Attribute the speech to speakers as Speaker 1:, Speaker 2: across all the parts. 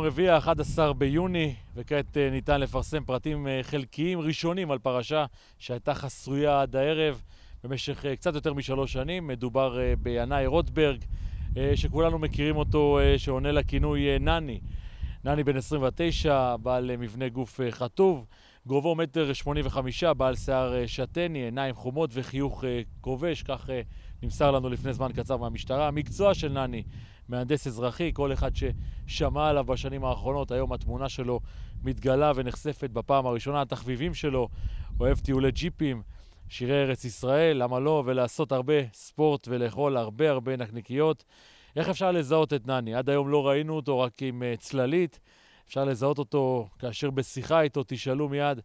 Speaker 1: יום רביעי, 11 ביוני, וכעת ניתן לפרסם פרטים חלקיים ראשונים על פרשה שהייתה חסויה עד הערב במשך קצת יותר מ3 שנים. מדובר בינאי רוטברג, שכולנו מכירים אותו, שעונה לכינוי נני. נני בן 29, בעל מבנה גוף חטוב, גובהו 1.85 מטר, בעל שיער שטני, עיניים חומות וחיוך כובש, כך נמסר לנו לפני זמן קצר מהמשטרה. המקצוע של נני, מהנדס אזרחי, כל אחד ששמע עליו בשנים האחרונות, היום התמונה שלו מתגלה ונחשפת בפעם הראשונה. התחביבים שלו, אוהב טיולי ג'יפים, שירי ארץ ישראל, למה לא, ולעשות הרבה ספורט ולאכול הרבה נקניקיות. איך אפשר לזהות את נני? עד היום לא ראינו אותו רק עם צללית. אפשר לזהות אותו כאשר בשיחה איתו תשאלו מיד,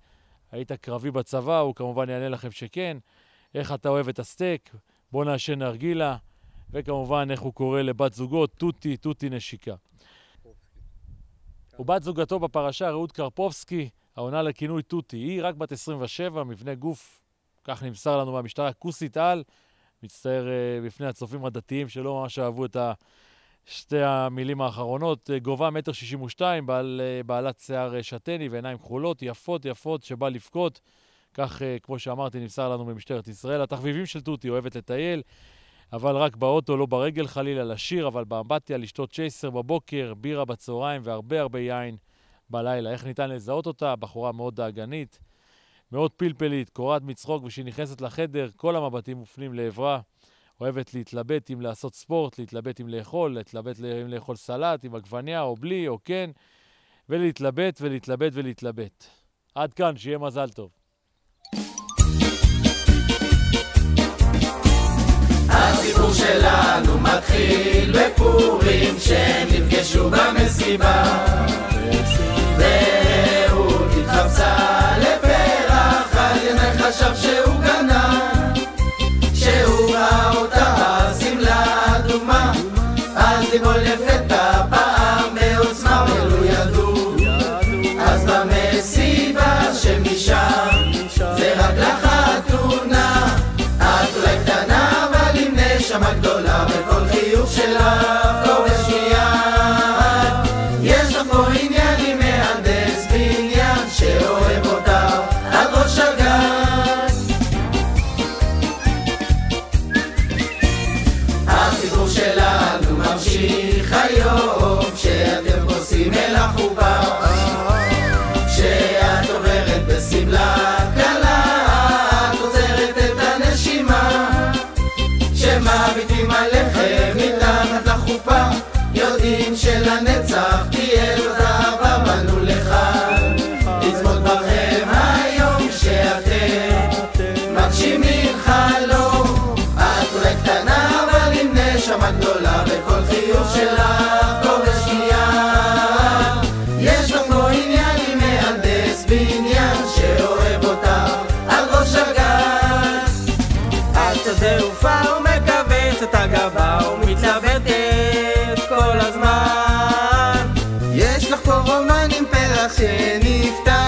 Speaker 1: היית קרבי בצבא? הוא כמובן יענה לכם שכן. איך אתה אוהב את הסטייק? בוא נעשן נרגילה. וכמובן איך הוא קורא לבת זוגו, תותי נשיקה. ובת זוגתו בפרשה, רעות קרפובסקי, העונה לכינוי תותי. היא רק בת 27, מבנה גוף, כך נמסר לנו מהמשטרה, כוסית על. מצטער בפני הצופים הדתיים שלא ממש אהבו את שתי המילים האחרונות. גובה 1.62 מטר, בעלת שיער שטני ועיניים כחולות, יפות שבא לבכות. כך, כמו שאמרתי, נמסר לנו ממשטרת ישראל. התחביבים של תותי, אוהבת לטייל, אבל רק באוטו, לא ברגל חלילה, לשיר, אבל באמבטיה, לשתות צ'ייסר בבוקר, בירה בצהריים והרבה יין בלילה. איך ניתן לזהות אותה? בחורה מאוד דאגנית, מאוד פלפלית, קורעת מצחוק, וכשהיא נכנסת לחדר, כל המבטים מופנים לעברה. אוהבת להתלבט אם לעשות ספורט, להתלבט אם לאכול, להתלבט אם לאכול סלט, עם עגבניה או בלי או כן, ולהתלבט. עד כאן, שיהיה מזל טוב.
Speaker 2: הסיפור שלנו מתחיל בפורים, שנפגשו במסיבה, ורעות התחפשה לפרח, על ינאי חשב שהוא גנב, שהוא ראה אותה בסמלה אדומה, אז ליבו לפתע פעם בעוצמה, ולא ידעו אז במסיבה שמשם זה רק לחתונה. את אולי קטנה אבל עם נשמה גדולה, וכל חיוך שלך קורש מיד. יש לך פה עניין עם מהנדס בניין שאוהב אותך עד ראש הגן. הסיפור שלנו ממשיך היום, כשאתם פוסעים אל החופה, כשאת עוברת בסמלה קלה, את עוזרת את הנשימה, שמביטים עליכם מתחת לחופה, יודעים שלנצח תהיה זאת אהבה. בנו לך לצמות בכם היום כשאתם מגשימים חלום. את אולי קטנה אבל עם נשמה גדולה, וכל חיוך שלך קורש מיד. יש לך פה עניין עם מהנדס בניין שאוהב אותך על ראש הגן. את תעופה ומכווץ את הגבה ומתלבטת כל הזמן. יש לך פה רומן עם פרח שנפתח,